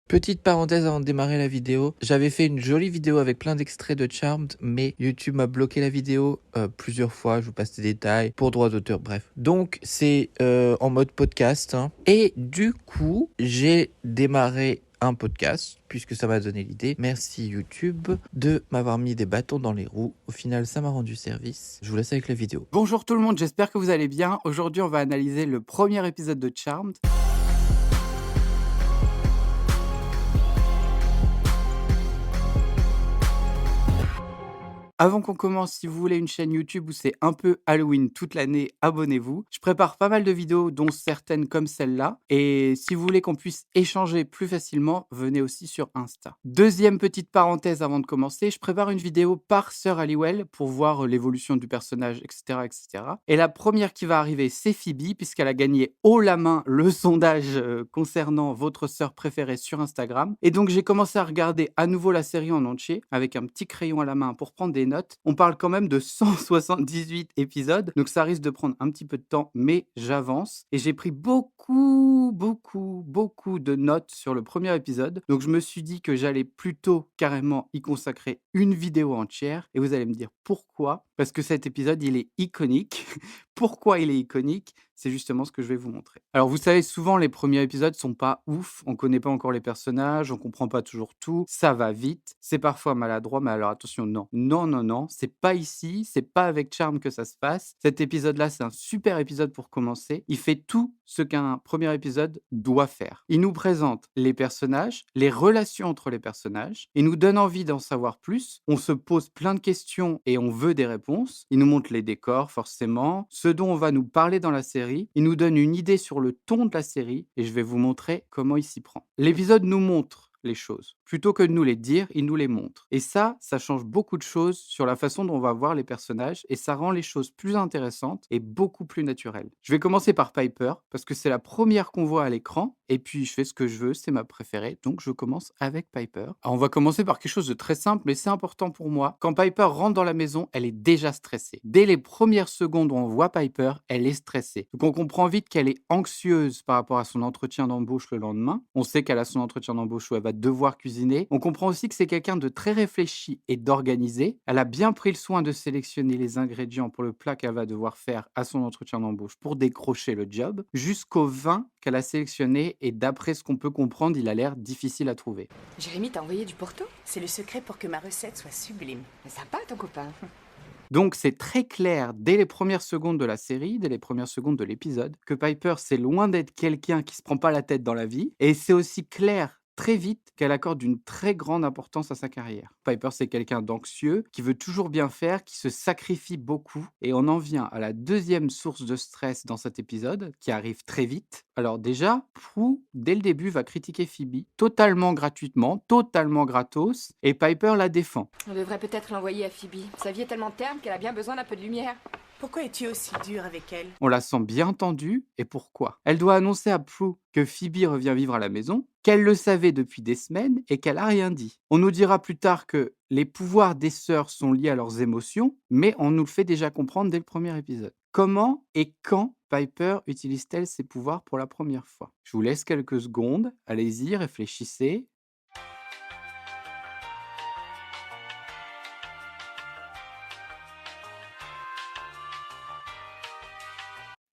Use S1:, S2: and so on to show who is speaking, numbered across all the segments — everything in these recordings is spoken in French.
S1: Petite parenthèse avant de démarrer la vidéo, j'avais fait une jolie vidéo avec plein d'extraits de Charmed, mais YouTube m'a bloqué la vidéo plusieurs fois, je vous passe des détails, pour droit d'auteur, bref. Donc c'est en mode podcast, hein. Et du coup, j'ai démarré un podcast, puisque ça m'a donné l'idée. Merci YouTube de m'avoir mis des bâtons dans les roues. Au final, ça m'a rendu service. Je vous laisse avec la vidéo.
S2: Bonjour tout le monde, j'espère que vous allez bien. Aujourd'hui, on va analyser le premier épisode de Charmed. Avant qu'on commence, si vous voulez une chaîne YouTube où c'est un peu Halloween toute l'année, abonnez-vous. Je prépare pas mal de vidéos, dont certaines comme celle-là. Et si vous voulez qu'on puisse échanger plus facilement, venez aussi sur Insta. Deuxième petite parenthèse avant de commencer, je prépare une vidéo par Sœur Halliwell pour voir l'évolution du personnage, etc., etc. Et la première qui va arriver, c'est Phoebe, puisqu'elle a gagné haut la main le sondage concernant votre sœur préférée sur Instagram. Et donc j'ai commencé à regarder à nouveau la série en entier, avec un petit crayon à la main pour prendre des notes. On parle quand même de 178 épisodes, donc ça risque de prendre un petit peu de temps, mais j'avance. Et j'ai pris beaucoup de notes sur le premier épisode. Donc je me suis dit que j'allais plutôt carrément y consacrer une vidéo entière. Et vous allez me dire pourquoi. Parce que cet épisode, il est iconique. Pourquoi il est iconique? C'est justement ce que je vais vous montrer. Alors vous savez, souvent les premiers épisodes sont pas ouf, on connaît pas encore les personnages, on comprend pas toujours tout, ça va vite, c'est parfois maladroit, mais alors attention, non, c'est pas ici, c'est pas avec Charm que ça se passe. Cet épisode-là, c'est un super épisode pour commencer. Il fait tout ce qu'un premier épisode doit faire. Il nous présente les personnages, les relations entre les personnages, il nous donne envie d'en savoir plus, on se pose plein de questions et on veut des réponses, il nous montre les décors forcément, ce dont on va nous parler dans la série, il nous donne une idée sur le ton de la série et je vais vous montrer comment il s'y prend. L'épisode nous montre les choses. Plutôt que de nous les dire, il nous les montre. Et ça change beaucoup de choses sur la façon dont on va voir les personnages et ça rend les choses plus intéressantes et beaucoup plus naturelles. Je vais commencer par Piper parce que c'est la première qu'on voit à l'écran et puis je fais ce que je veux, c'est ma préférée, donc je commence avec Piper. Alors on va commencer par quelque chose de très simple, mais c'est important pour moi. Quand Piper rentre dans la maison, elle est déjà stressée. Dès les premières secondes où on voit Piper, elle est stressée. Donc on comprend vite qu'elle est anxieuse par rapport à son entretien d'embauche le lendemain. On sait qu'elle a son entretien d'embauche où elle va devoir cuisiner. On comprend aussi que c'est quelqu'un de très réfléchi et d'organisé. Elle a bien pris le soin de sélectionner les ingrédients pour le plat qu'elle va devoir faire à son entretien d'embauche pour décrocher le job, jusqu'au vin qu'elle a sélectionné et d'après ce qu'on peut comprendre, il a l'air difficile à trouver.
S3: Jérémy t'a envoyé du Porto? C'est le secret pour que ma recette soit sublime. Sympa ton copain.
S2: Donc c'est très clair dès les premières secondes de la série, dès les premières secondes de l'épisode, que Piper c'est loin d'être quelqu'un qui se prend pas la tête dans la vie, et c'est aussi clair très vite qu'elle accorde une très grande importance à sa carrière. Piper c'est quelqu'un d'anxieux, qui veut toujours bien faire, qui se sacrifie beaucoup, et on en vient à la deuxième source de stress dans cet épisode, qui arrive très vite. Alors déjà, Prue, dès le début, va critiquer Phoebe, totalement gratuitement, totalement gratos, et Piper la défend.
S3: On devrait peut-être l'envoyer à Phoebe. Sa vie est tellement terne qu'elle a bien besoin d'un peu de lumière.
S4: Pourquoi es-tu aussi dur avec elle?
S2: On la sent bien tendue, et pourquoi? Elle doit annoncer à Prue que Phoebe revient vivre à la maison, qu'elle le savait depuis des semaines et qu'elle a rien dit. On nous dira plus tard que les pouvoirs des sœurs sont liés à leurs émotions, mais on nous le fait déjà comprendre dès le premier épisode. Comment et quand Piper utilise-t-elle ses pouvoirs pour la première fois? Je vous laisse quelques secondes, allez-y, réfléchissez.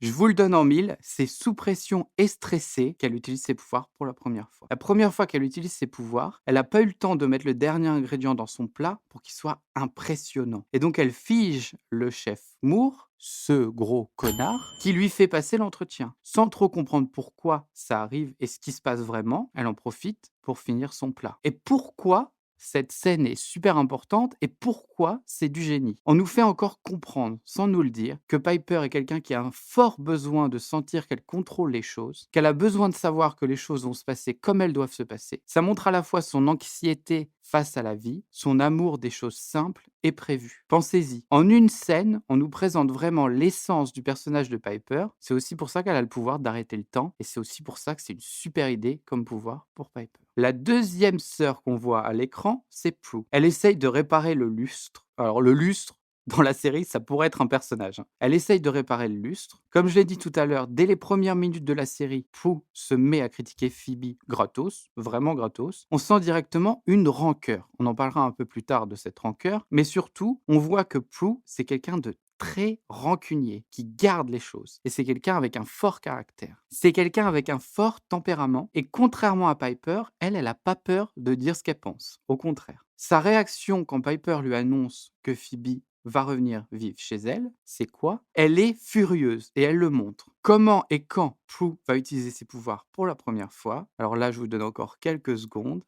S2: Je vous le donne en mille, c'est sous pression et stressée qu'elle utilise ses pouvoirs pour la première fois. La première fois qu'elle utilise ses pouvoirs, elle n'a pas eu le temps de mettre le dernier ingrédient dans son plat pour qu'il soit impressionnant. Et donc elle fige le chef Moore, ce gros connard, qui lui fait passer l'entretien. Sans trop comprendre pourquoi ça arrive et ce qui se passe vraiment, elle en profite pour finir son plat. Et pourquoi cette scène est super importante et pourquoi c'est du génie. On nous fait encore comprendre, sans nous le dire, que Piper est quelqu'un qui a un fort besoin de sentir qu'elle contrôle les choses, qu'elle a besoin de savoir que les choses vont se passer comme elles doivent se passer. Ça montre à la fois son anxiété face à la vie, son amour des choses simples et prévues. Pensez-y, en une scène, on nous présente vraiment l'essence du personnage de Piper. C'est aussi pour ça qu'elle a le pouvoir d'arrêter le temps et c'est aussi pour ça que c'est une super idée comme pouvoir pour Piper. La deuxième sœur qu'on voit à l'écran, c'est Prue. Elle essaye de réparer le lustre. Alors le lustre, dans la série, ça pourrait être un personnage, hein. Elle essaye de réparer le lustre. Comme je l'ai dit tout à l'heure, dès les premières minutes de la série, Prue se met à critiquer Phoebe gratos, vraiment gratos. On sent directement une rancœur. On en parlera un peu plus tard de cette rancœur, mais surtout, on voit que Prue, c'est quelqu'un de très rancunier, qui garde les choses. Et c'est quelqu'un avec un fort caractère. C'est quelqu'un avec un fort tempérament. Et contrairement à Piper, elle n'a pas peur de dire ce qu'elle pense. Au contraire. Sa réaction quand Piper lui annonce que Phoebe va revenir vivre chez elle, c'est quoi? Elle est furieuse et elle le montre. Comment et quand Prue va utiliser ses pouvoirs pour la première fois? Alors là, je vous donne encore quelques secondes.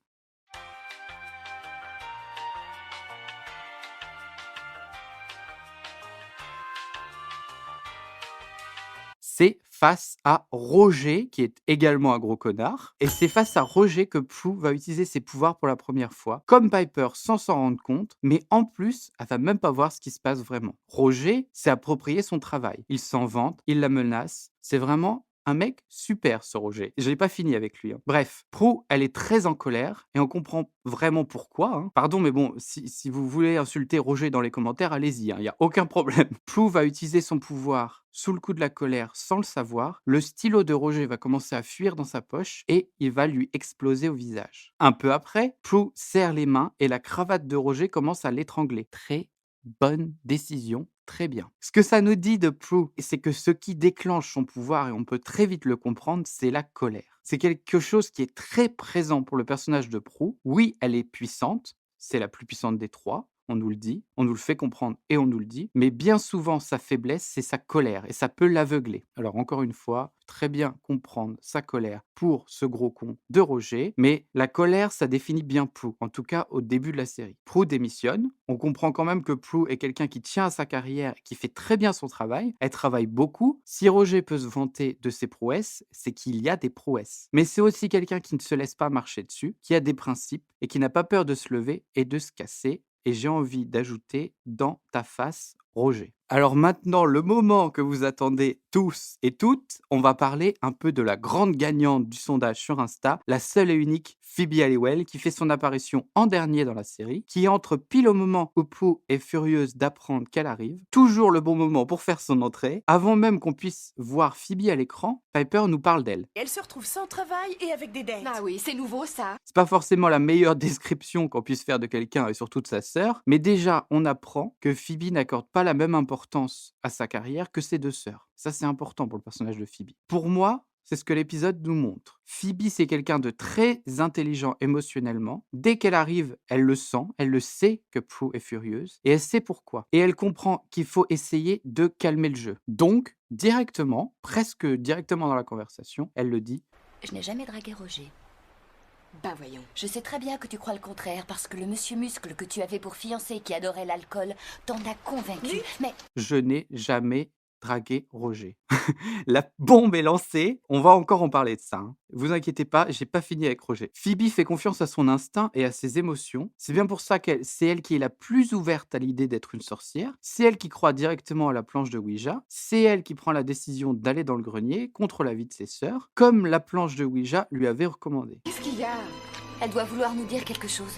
S2: C'est face à Roger, qui est également un gros connard. Et c'est face à Roger que Prue va utiliser ses pouvoirs pour la première fois, comme Piper sans s'en rendre compte, mais en plus, elle va même pas voir ce qui se passe vraiment. Roger s'est approprié son travail. Il s'en vante, il la menace. C'est vraiment un mec super, ce Roger. Je n'ai pas fini avec lui, hein. Bref, Prue, elle est très en colère et on comprend vraiment pourquoi, hein. Pardon, mais bon, si vous voulez insulter Roger dans les commentaires, allez-y, hein, il n'y a aucun problème. Prue va utiliser son pouvoir sous le coup de la colère sans le savoir. Le stylo de Roger va commencer à fuir dans sa poche et il va lui exploser au visage. Un peu après, Prue serre les mains et la cravate de Roger commence à l'étrangler. Très bonne décision, très bien. Ce que ça nous dit de Prue, c'est que ce qui déclenche son pouvoir, et on peut très vite le comprendre, c'est la colère. C'est quelque chose qui est très présent pour le personnage de Prue. Oui, elle est puissante, c'est la plus puissante des trois, on nous le dit, on nous le fait comprendre et on nous le dit, mais bien souvent sa faiblesse, c'est sa colère et ça peut l'aveugler. Alors encore une fois, très bien comprendre sa colère pour ce gros con de Roger, mais la colère, ça définit bien Prue, en tout cas au début de la série. Prue démissionne, on comprend quand même que Prue est quelqu'un qui tient à sa carrière, qui fait très bien son travail, elle travaille beaucoup. Si Roger peut se vanter de ses prouesses, c'est qu'il y a des prouesses. Mais c'est aussi quelqu'un qui ne se laisse pas marcher dessus, qui a des principes et qui n'a pas peur de se lever et de se casser. Et j'ai envie d'ajouter dans ta face, Roger. Alors maintenant, le moment que vous attendez tous et toutes, on va parler un peu de la grande gagnante du sondage sur Insta, la seule et unique Phoebe Halliwell, qui fait son apparition en dernier dans la série, qui entre pile au moment où Prue est furieuse d'apprendre qu'elle arrive, toujours le bon moment pour faire son entrée. Avant même qu'on puisse voir Phoebe à l'écran, Piper nous parle d'elle.
S4: Elle se retrouve sans travail et avec des dettes.
S3: Ah oui, c'est nouveau ça.
S2: C'est pas forcément la meilleure description qu'on puisse faire de quelqu'un et surtout de sa sœur, mais déjà, on apprend que Phoebe n'accorde pas la même importance à sa carrière que ses deux sœurs. Ça, c'est important pour le personnage de Phoebe. Pour moi, c'est ce que l'épisode nous montre. Phoebe, c'est quelqu'un de très intelligent émotionnellement. Dès qu'elle arrive, elle le sent, elle le sait que Prue est furieuse, et elle sait pourquoi. Et elle comprend qu'il faut essayer de calmer le jeu. Donc, directement, presque directement dans la conversation, elle le dit.
S5: Je n'ai jamais dragué Roger.
S3: Bah voyons.
S5: Je sais très bien que tu crois le contraire, parce que le monsieur muscle que tu avais pour fiancé qui adorait l'alcool t'en a convaincu. Mais
S2: Je n'ai jamais dragué Roger. La bombe est lancée. On va encore en parler de ça, hein. Vous inquiétez pas, j'ai pas fini avec Roger. Phoebe fait confiance à son instinct et à ses émotions. C'est bien pour ça que c'est elle qui est la plus ouverte à l'idée d'être une sorcière. C'est elle qui croit directement à la planche de Ouija. C'est elle qui prend la décision d'aller dans le grenier contre l'avis de ses sœurs, comme la planche de Ouija lui avait recommandé.
S3: Qu'est-ce qu'il y a?
S5: elle doit vouloir nous dire quelque chose.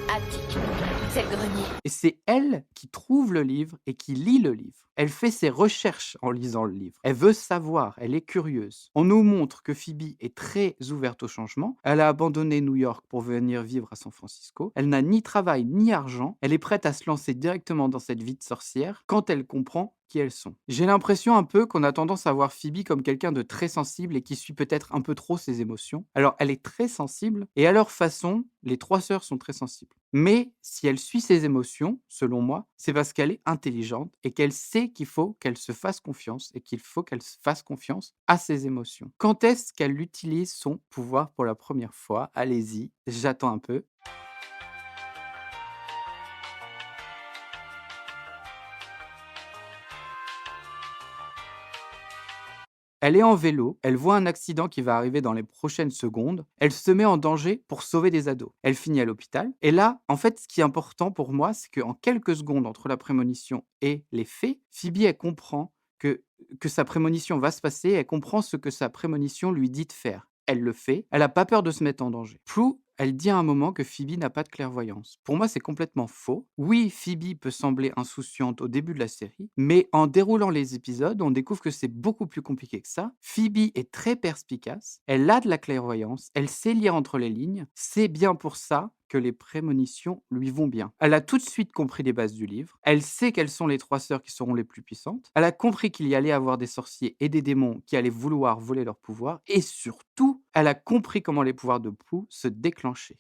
S5: Attic, c'est le grenier.
S2: Et c'est elle qui trouve le livre et qui lit le livre. Elle fait ses recherches en lisant le livre. Elle veut savoir, elle est curieuse. On nous montre que Phoebe est très ouverte au changement. Elle a abandonné New York pour venir vivre à San Francisco. Elle n'a ni travail ni argent. Elle est prête à se lancer directement dans cette vie de sorcière quand elle comprend qui elles sont. J'ai l'impression un peu qu'on a tendance à voir Phoebe comme quelqu'un de très sensible et qui suit peut-être un peu trop ses émotions. Alors elle est très sensible et à leur façon, les trois sœurs sont très sensibles. Mais si elle suit ses émotions, selon moi, c'est parce qu'elle est intelligente et qu'elle sait qu'il faut qu'elle se fasse confiance et qu'il faut qu'elle se fasse confiance à ses émotions. Quand est-ce qu'elle utilise son pouvoir pour la première fois? Allez-y, j'attends un peu. Elle est en vélo, elle voit un accident qui va arriver dans les prochaines secondes, elle se met en danger pour sauver des ados. Elle finit à l'hôpital. Et là, en fait, ce qui est important pour moi, c'est qu'en quelques secondes entre la prémonition et les faits, Phoebe, elle comprend que sa prémonition va se passer, elle comprend ce que sa prémonition lui dit de faire. Elle le fait, elle n'a pas peur de se mettre en danger. Prue, elle dit à un moment que Phoebe n'a pas de clairvoyance. Pour moi, c'est complètement faux. Oui, Phoebe peut sembler insouciante au début de la série, mais en déroulant les épisodes, on découvre que c'est beaucoup plus compliqué que ça. Phoebe est très perspicace, elle a de la clairvoyance, elle sait lire entre les lignes. C'est bien pour ça que les prémonitions lui vont bien. Elle a tout de suite compris les bases du livre, elle sait quelles sont les 3 sœurs qui seront les plus puissantes, elle a compris qu'il y allait avoir des sorciers et des démons qui allaient vouloir voler leur pouvoir, et surtout, elle a compris comment les pouvoirs de Prue se déclenchaient.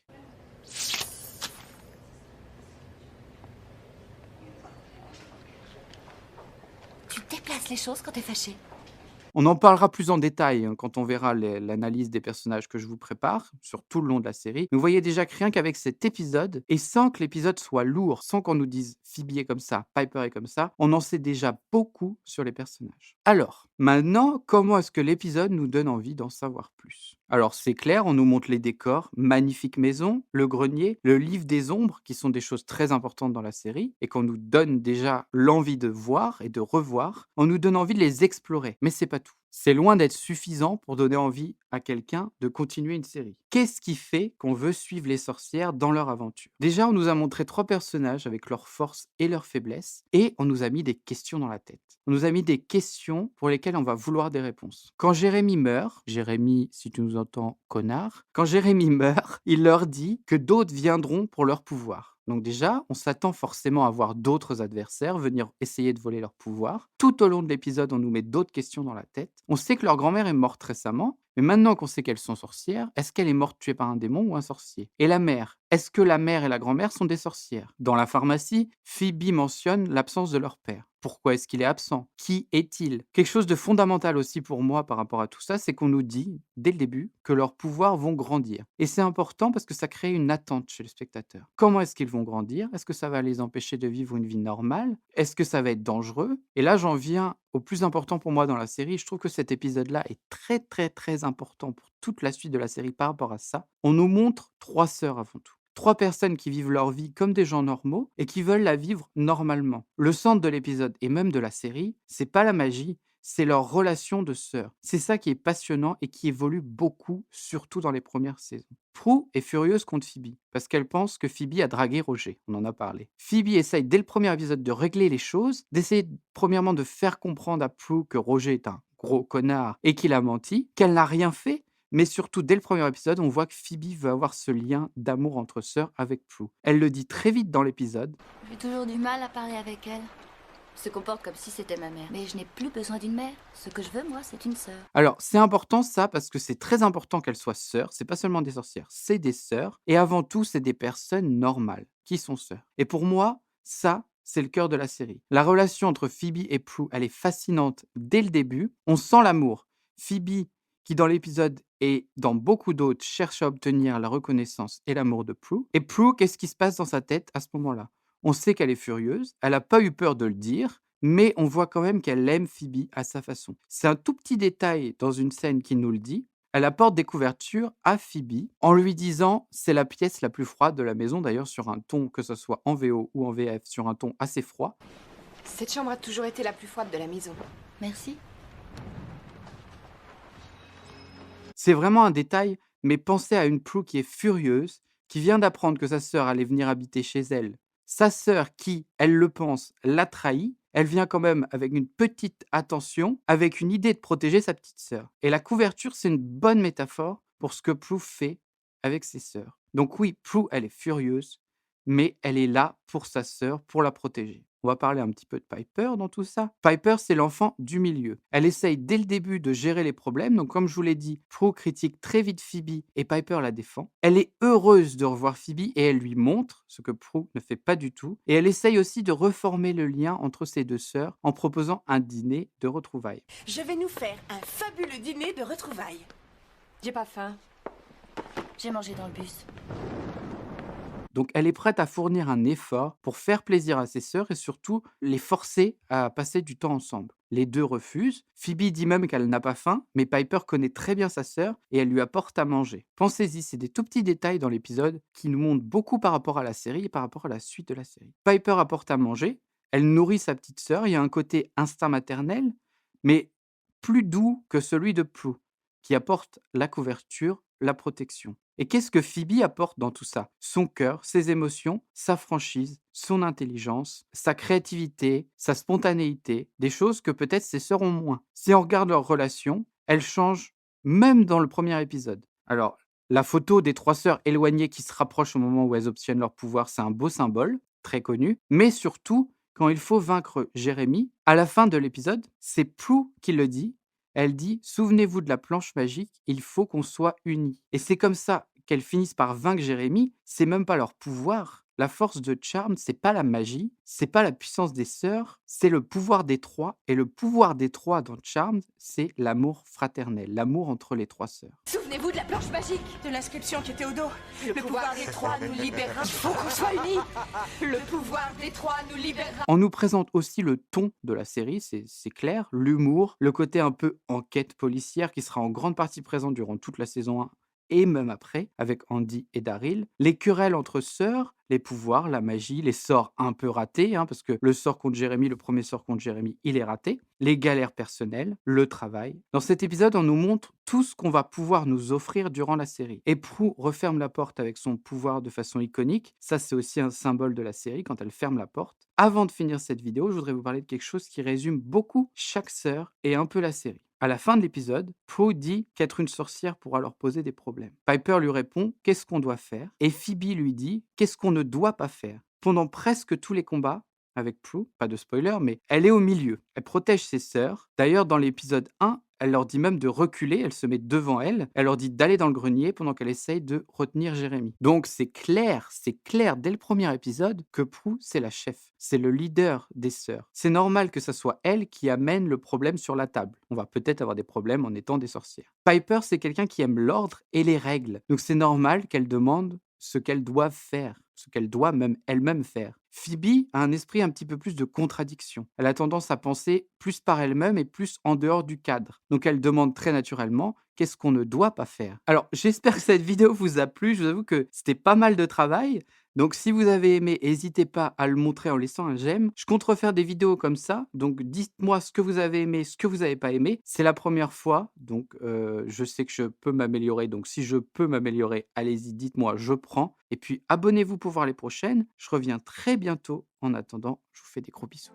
S5: Tu déplaces les choses quand t'es fâché.
S2: On en parlera plus en détail quand on verra l'analyse des personnages que je vous prépare sur tout le long de la série. Mais vous voyez déjà que rien qu'avec cet épisode, et sans que l'épisode soit lourd, sans qu'on nous dise Phoebe est comme ça, Piper est comme ça, on en sait déjà beaucoup sur les personnages. Alors, maintenant, comment est-ce que l'épisode nous donne envie d'en savoir plus? Alors c'est clair, on nous montre les décors, magnifique maison, le grenier, le livre des ombres, qui sont des choses très importantes dans la série, et qu'on nous donne déjà l'envie de voir et de revoir. On nous donne envie de les explorer, mais c'est pas tout. C'est loin d'être suffisant pour donner envie à quelqu'un de continuer une série. Qu'est-ce qui fait qu'on veut suivre les sorcières dans leur aventure? Déjà, on nous a montré 3 personnages avec leurs forces et leurs faiblesses, et on nous a mis des questions dans la tête. On nous a mis des questions pour lesquelles on va vouloir des réponses. Quand Jérémy meurt, Jérémy, si tu nous entends, connard, quand Jérémy meurt, il leur dit que d'autres viendront pour leur pouvoir. Donc déjà, on s'attend forcément à voir d'autres adversaires venir essayer de voler leur pouvoir. Tout au long de l'épisode, on nous met d'autres questions dans la tête. On sait que leur grand-mère est morte récemment, mais maintenant qu'on sait qu'elles sont sorcières, est-ce qu'elle est morte tuée par un démon ou un sorcier? Et la mère? Est-ce que la mère et la grand-mère sont des sorcières? Dans la pharmacie, Phoebe mentionne l'absence de leur père. Pourquoi est-ce qu'il est absent? Qui est-il? Quelque chose de fondamental aussi pour moi par rapport à tout ça, c'est qu'on nous dit, dès le début, que leurs pouvoirs vont grandir. Et c'est important parce que ça crée une attente chez le spectateur. Comment est-ce qu'ils vont grandir? Est-ce que ça va les empêcher de vivre une vie normale? Est-ce que ça va être dangereux? Et là, j'en viens au plus important pour moi dans la série. Je trouve que cet épisode-là est très, très, très important pour toute la suite de la série par rapport à ça. On nous montre 3 sœurs avant tout. 3 personnes qui vivent leur vie comme des gens normaux et qui veulent la vivre normalement. Le centre de l'épisode et même de la série, c'est pas la magie, c'est leur relation de sœurs. C'est ça qui est passionnant et qui évolue beaucoup, surtout dans les premières saisons. Prue est furieuse contre Phoebe parce qu'elle pense que Phoebe a dragué Roger. On en a parlé. Phoebe essaye dès le premier épisode de régler les choses, d'essayer premièrement de faire comprendre à Prue que Roger est un gros connard et qu'il a menti, qu'elle n'a rien fait. Mais surtout, dès le premier épisode, on voit que Phoebe veut avoir ce lien d'amour entre sœurs avec Prue. Elle le dit très vite dans l'épisode.
S5: J'ai toujours du mal à parler avec elle. Se comporte comme si c'était ma mère. Mais je n'ai plus besoin d'une mère. Ce que je veux, moi, c'est une sœur.
S2: Alors, c'est important ça parce que c'est très important qu'elles soient sœurs. C'est pas seulement des sorcières, c'est des sœurs. Et avant tout, c'est des personnes normales qui sont sœurs. Et pour moi, ça, c'est le cœur de la série. La relation entre Phoebe et Prue, elle est fascinante dès le début. On sent l'amour. Phoebe, qui dans l'épisode et dans beaucoup d'autres, cherche à obtenir la reconnaissance et l'amour de Prue. Et Prue, qu'est-ce qui se passe dans sa tête à ce moment-là? On sait qu'elle est furieuse, elle n'a pas eu peur de le dire, mais on voit quand même qu'elle aime Phoebe à sa façon. C'est un tout petit détail dans une scène qui nous le dit. Elle apporte des couvertures à Phoebe en lui disant c'est la pièce la plus froide de la maison, d'ailleurs sur un ton, que ce soit en VO ou en VF, sur un ton assez froid.
S4: Cette chambre a toujours été la plus froide de la maison.
S5: Merci.
S2: C'est vraiment un détail, mais pensez à une Prue qui est furieuse, qui vient d'apprendre que sa sœur allait venir habiter chez elle. Sa sœur qui, elle le pense, l'a trahi, elle vient quand même avec une petite attention, avec une idée de protéger sa petite sœur. Et la couverture, c'est une bonne métaphore pour ce que Prue fait avec ses sœurs. Donc oui, Prue, elle est furieuse, mais elle est là pour sa sœur, pour la protéger. On va parler un petit peu de Piper dans tout ça. Piper, c'est l'enfant du milieu. Elle essaye dès le début de gérer les problèmes. Donc, comme je vous l'ai dit, Prue critique très vite Phoebe et Piper la défend. Elle est heureuse de revoir Phoebe et elle lui montre ce que Prue ne fait pas du tout. Et elle essaye aussi de reformer le lien entre ses 2 sœurs en proposant un dîner de retrouvailles.
S4: Je vais nous faire un fabuleux dîner de retrouvailles.
S3: J'ai pas faim.
S5: J'ai mangé dans le bus.
S2: Donc elle est prête à fournir un effort pour faire plaisir à ses sœurs et surtout les forcer à passer du temps ensemble. Les 2 refusent. Phoebe dit même qu'elle n'a pas faim, mais Piper connaît très bien sa sœur et elle lui apporte à manger. Pensez-y, c'est des tout petits détails dans l'épisode qui nous montrent beaucoup par rapport à la série et par rapport à la suite de la série. Piper apporte à manger, elle nourrit sa petite sœur, il y a un côté instinct maternel, mais plus doux que celui de Prue, qui apporte la couverture, la protection. Et qu'est-ce que Phoebe apporte dans tout ça? Son cœur, ses émotions, sa franchise, son intelligence, sa créativité, sa spontanéité, des choses que peut-être ses sœurs ont moins. Si on regarde leur relation, elle change même dans le premier épisode. Alors, la photo des 3 sœurs éloignées qui se rapprochent au moment où elles obtiennent leur pouvoir, c'est un beau symbole, très connu. Mais surtout, quand il faut vaincre Jérémie, à la fin de l'épisode, c'est Prue qui le dit. Elle dit: «Souvenez-vous de la planche magique, il faut qu'on soit unis». Et c'est comme ça qu'elles finissent par vaincre Jérémie. C'est même pas leur pouvoir. La force de Charmed, c'est pas la magie, c'est pas la puissance des sœurs, c'est le pouvoir des 3. Et le pouvoir des 3 dans Charmed, c'est l'amour fraternel, l'amour entre les 3 sœurs.
S4: Souvenez-vous de la planche magique.
S3: De l'inscription qui était au dos.
S4: Le pouvoir des 3 nous libérera. Il faut qu'on soit unis. Le pouvoir des 3 nous libérera.
S2: On nous présente aussi le ton de la série, c'est clair, l'humour, le côté un peu enquête policière qui sera en grande partie présent durant toute la saison 1 et même après, avec Andy et Daryl. Les querelles entre sœurs, les pouvoirs, la magie, les sorts un peu ratés, parce que le sort contre Jérémie, le premier sort contre Jérémie, il est raté. Les galères personnelles, le travail. Dans cet épisode, on nous montre tout ce qu'on va pouvoir nous offrir durant la série. Et Prue referme la porte avec son pouvoir de façon iconique. Ça, c'est aussi un symbole de la série quand elle ferme la porte. Avant de finir cette vidéo, je voudrais vous parler de quelque chose qui résume beaucoup chaque sœur et un peu la série. À la fin de l'épisode, Prue dit qu'être une sorcière pourra leur poser des problèmes. Piper lui répond qu'est-ce qu'on doit faire et Phoebe lui dit qu'est-ce qu'on ne doit pas faire. Pendant presque tous les combats, avec Prue, pas de spoiler, mais elle est au milieu. Elle protège ses sœurs. D'ailleurs, dans l'épisode 1, elle leur dit même de reculer, elle se met devant elles. Elle leur dit d'aller dans le grenier pendant qu'elle essaye de retenir Jérémie. Donc c'est clair dès le premier épisode que Prue, c'est la chef. C'est le leader des sœurs. C'est normal que ce soit elle qui amène le problème sur la table. On va peut-être avoir des problèmes en étant des sorcières. Piper, c'est quelqu'un qui aime l'ordre et les règles. Donc c'est normal qu'elle demande ce qu'elles doivent faire, ce qu'elle doit même elle-même faire. Phoebe a un esprit un petit peu plus de contradiction. Elle a tendance à penser plus par elle-même et plus en dehors du cadre. Donc elle demande très naturellement qu'est-ce qu'on ne doit pas faire. Alors j'espère que cette vidéo vous a plu. Je vous avoue que c'était pas mal de travail. Donc si vous avez aimé, n'hésitez pas à le montrer en laissant un j'aime. Je compte refaire des vidéos comme ça. Donc dites-moi ce que vous avez aimé, ce que vous n'avez pas aimé. C'est la première fois. Donc je sais que je peux m'améliorer. Donc si je peux m'améliorer, allez-y, dites-moi, je prends. Et puis abonnez-vous pour voir les prochaines. Je reviens très bientôt. En attendant, je vous fais des gros bisous.